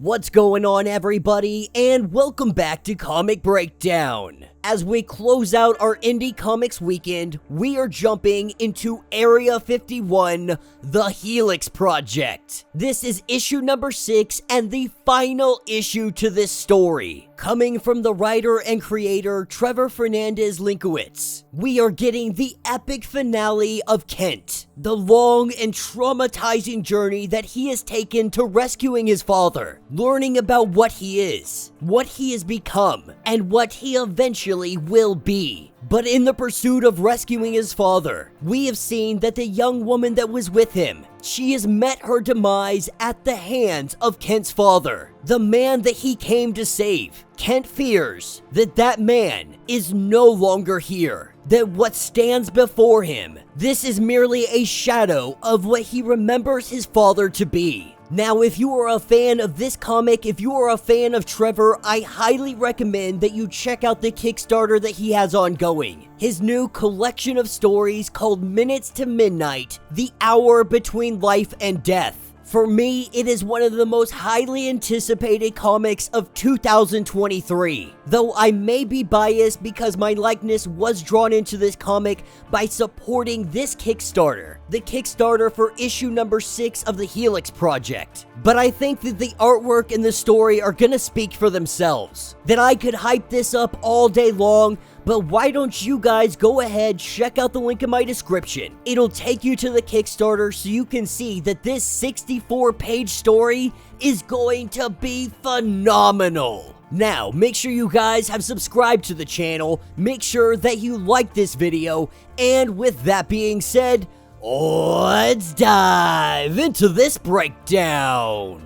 What's going on, everybody, and welcome back to Comic Breakdown. As we close out our Indie Comics weekend, we are jumping into Area 51, the Helix Project. This is issue number 6 and the final issue to this story. Coming from the writer and creator Trevor Fernandes Lenkiewicz, we are getting the epic finale of Kent, the long and traumatizing journey that he has taken to rescuing his father, learning about what he is, what he has become, and what he eventually will be. But in the pursuit of rescuing his father, we have seen that the young woman that was with him, she has met her demise at the hands of Kent's father, the man that he came to save. Kent fears that that man is no longer here, that what stands before him, this is merely a shadow of what he remembers his father to be. Now, if you are a fan of this comic, if you are a fan of Trevor, I highly recommend that you check out the Kickstarter that he has ongoing. His new collection of stories called Minutes to Midnight, The Hour Between Life and Death. For me, it is one of the most highly anticipated comics of 2023. Though I may be biased because my likeness was drawn into this comic by supporting this Kickstarter, the Kickstarter for issue number 6 of the Helix Project. But I think that the artwork and the story are gonna speak for themselves. That I could hype this up all day long, but why don't you guys go ahead, check out the link in my description. It'll take you to the Kickstarter so you can see that this 64-page story is going to be phenomenal. Now, make sure you guys have subscribed to the channel, make sure that you like this video, and with that being said, let's dive into this breakdown.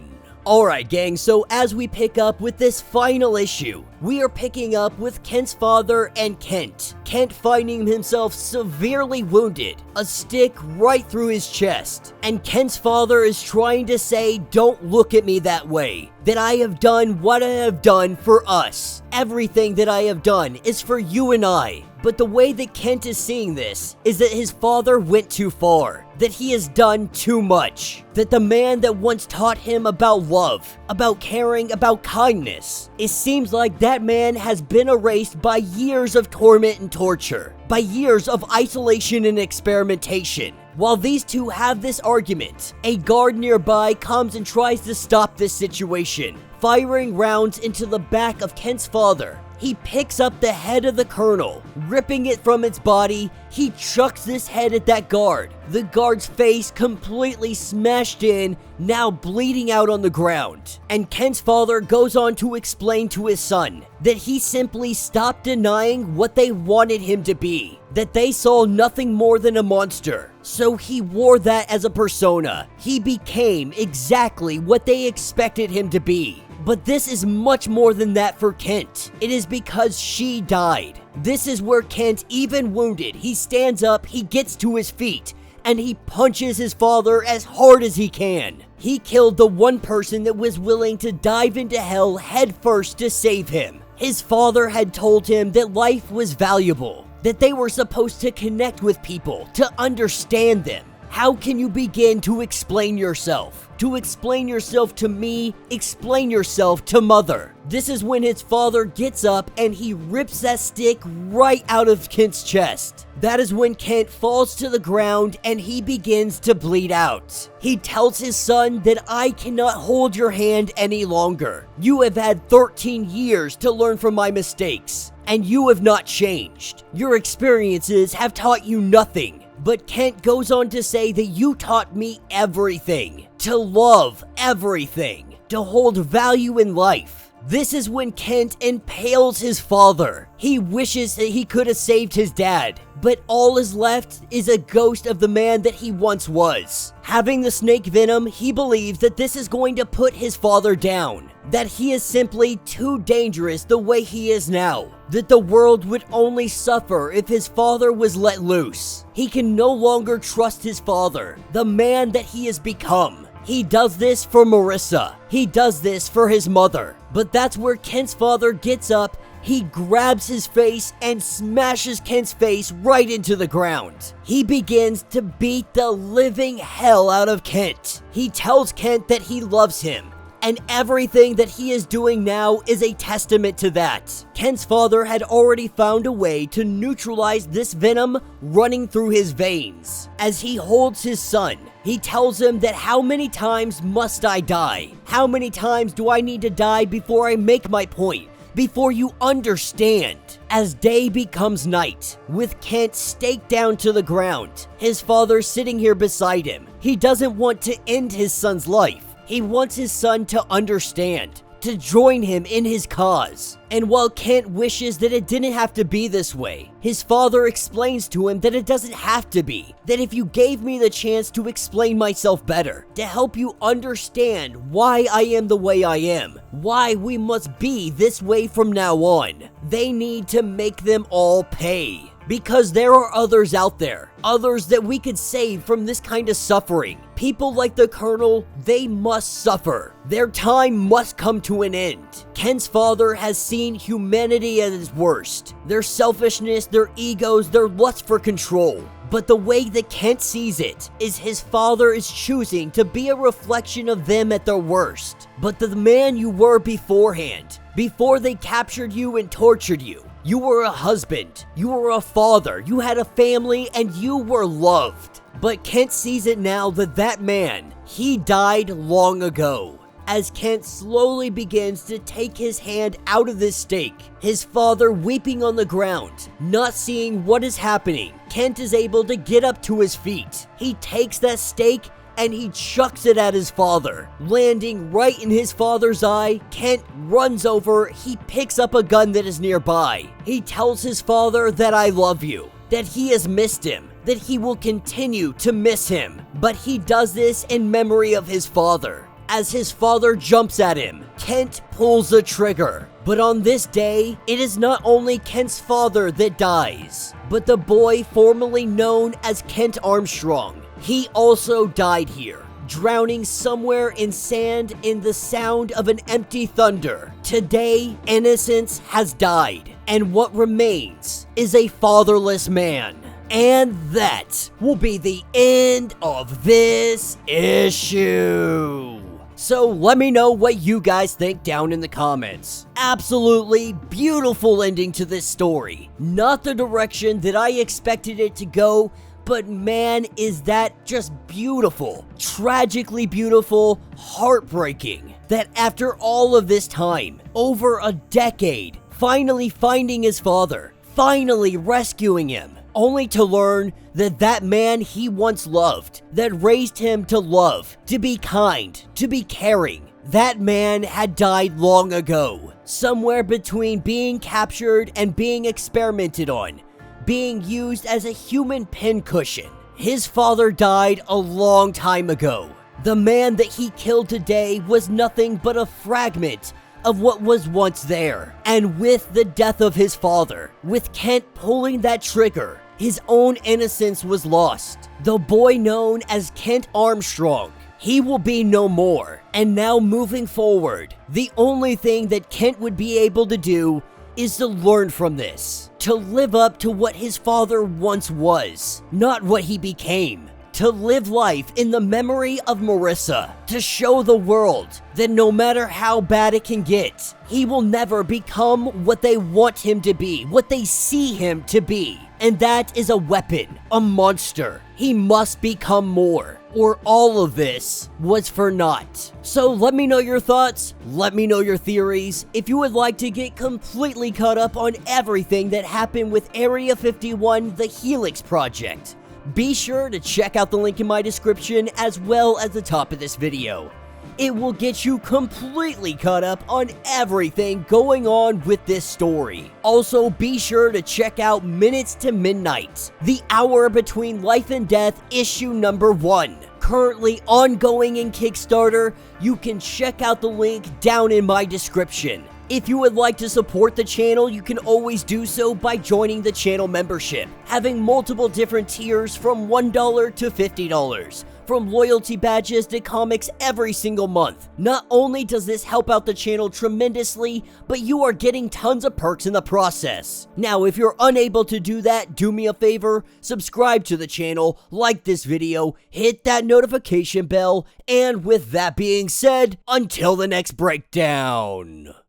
Alright gang, so as we pick up with this final issue, we are picking up with Kent's father and Kent. Kent finding himself severely wounded, a stick right through his chest. And Kent's father is trying to say, don't look at me that way. That I have done what I have done for us. Everything that I have done is for you and I. But the way that Kent is seeing this is that his father went too far. That he has done too much. That the man that once taught him about love, about caring, about kindness, it seems like that man has been erased by years of torment and torture. By years of isolation and experimentation. While these two have this argument, a guard nearby comes and tries to stop this situation, firing rounds into the back of Kent's father. He picks up the head of the colonel, ripping it from its body. He chucks this head at that guard. The guard's face completely smashed in, now bleeding out on the ground. And Kent's father goes on to explain to his son that he simply stopped denying what they wanted him to be. That they saw nothing more than a monster. So he wore that as a persona. He became exactly what they expected him to be. But this is much more than that for Kent. It is because she died. This is where Kent, even wounded, he stands up, he gets to his feet, and he punches his father as hard as he can. He killed the one person that was willing to dive into hell headfirst to save him. His father had told him that life was valuable, that they were supposed to connect with people, to understand them. How can you begin to explain yourself? To explain yourself to me, explain yourself to mother. This is when his father gets up and he rips that stick right out of Kent's chest. That is when Kent falls to the ground and he begins to bleed out. He tells his son that I cannot hold your hand any longer. You have had 13 years to learn from my mistakes, and you have not changed. Your experiences have taught you nothing. But Kent goes on to say that you taught me everything. To love everything. To hold value in life. This is when Kent impales his father. He wishes that he could have saved his dad. But all is left is a ghost of the man that he once was. Having the snake venom, he believes that this is going to put his father down. That he is simply too dangerous the way he is now. That the world would only suffer if his father was let loose. He can no longer trust his father, the man that he has become. He does this for Marissa. He does this for his mother. But that's where Kent's father gets up, he grabs his face and smashes Kent's face right into the ground. He begins to beat the living hell out of Kent. He tells Kent that he loves him. And everything that he is doing now is a testament to that. Kent's father had already found a way to neutralize this venom running through his veins. As he holds his son, he tells him that how many times must I die? How many times do I need to die before I make my point? Before you understand? As day becomes night, with Kent staked down to the ground, his father sitting here beside him, he doesn't want to end his son's life. He wants his son to understand, to join him in his cause. And while Kent wishes that it didn't have to be this way, his father explains to him that it doesn't have to be. That if you gave me the chance to explain myself better, to help you understand why I am the way I am, why we must be this way from now on, they need to make them all pay. Because there are others out there, others that we could save from this kind of suffering. People like the Colonel, they must suffer. Their time must come to an end. Kent's father has seen humanity at its worst. Their selfishness, their egos, their lust for control. But the way that Kent sees it is his father is choosing to be a reflection of them at their worst. But the man you were beforehand, before they captured you and tortured you, you were a husband, you were a father, you had a family, and you were loved. But Kent sees it now that that man, he died long ago. As Kent slowly begins to take his hand out of this stake, his father weeping on the ground, not seeing what is happening, Kent is able to get up to his feet. He takes that stake and he chucks it at his father. Landing right in his father's eye, Kent runs over, he picks up a gun that is nearby. He tells his father that I love you, that he has missed him, that he will continue to miss him. But he does this in memory of his father. As his father jumps at him, Kent pulls the trigger. But on this day, it is not only Kent's father that dies, but the boy formerly known as Kent Armstrong. He also died here, drowning somewhere in sand in the sound of an empty thunder. Today, innocence has died, and what remains is a fatherless man. And that will be the end of this issue. So let me know what you guys think down in the comments. Absolutely beautiful ending to this story. Not the direction that I expected it to go, but man, is that just beautiful. Tragically beautiful, heartbreaking. That after all of this time, over a decade, finally finding his father, finally rescuing him, only to learn that that man he once loved, that raised him to love, to be kind, to be caring, that man had died long ago. Somewhere between being captured and being experimented on, being used as a human pincushion. His father died a long time ago. The man that he killed today was nothing but a fragment of what was once there. And with the death of his father, with Kent pulling that trigger, his own innocence was lost. The boy known as Kent Armstrong, he will be no more. And now moving forward, the only thing that Kent would be able to do is to learn from this, to live up to what his father once was, not what he became. To live life in the memory of Marissa, to show the world that no matter how bad it can get, he will never become what they want him to be, what they see him to be. And that is a weapon, a monster. He must become more, or all of this was for naught. So let me know your thoughts, let me know your theories. If you would like to get completely caught up on everything that happened with Area 51, the Helix Project, be sure to check out the link in my description as well as the top of this video. It will get you completely caught up on everything going on with this story. Also, be sure to check out Minutes to Midnight, the Hour Between Life and Death issue number 1. Currently ongoing in Kickstarter. You can check out the link down in my description. If you would like to support the channel, you can always do so by joining the channel membership, having multiple different tiers from $1 to $50. from loyalty badges to comics every single month. Not only does this help out the channel tremendously, but you are getting tons of perks in the process. Now, if you're unable to do that, do me a favor, subscribe to the channel, like this video, hit that notification bell, and with that being said, until the next breakdown.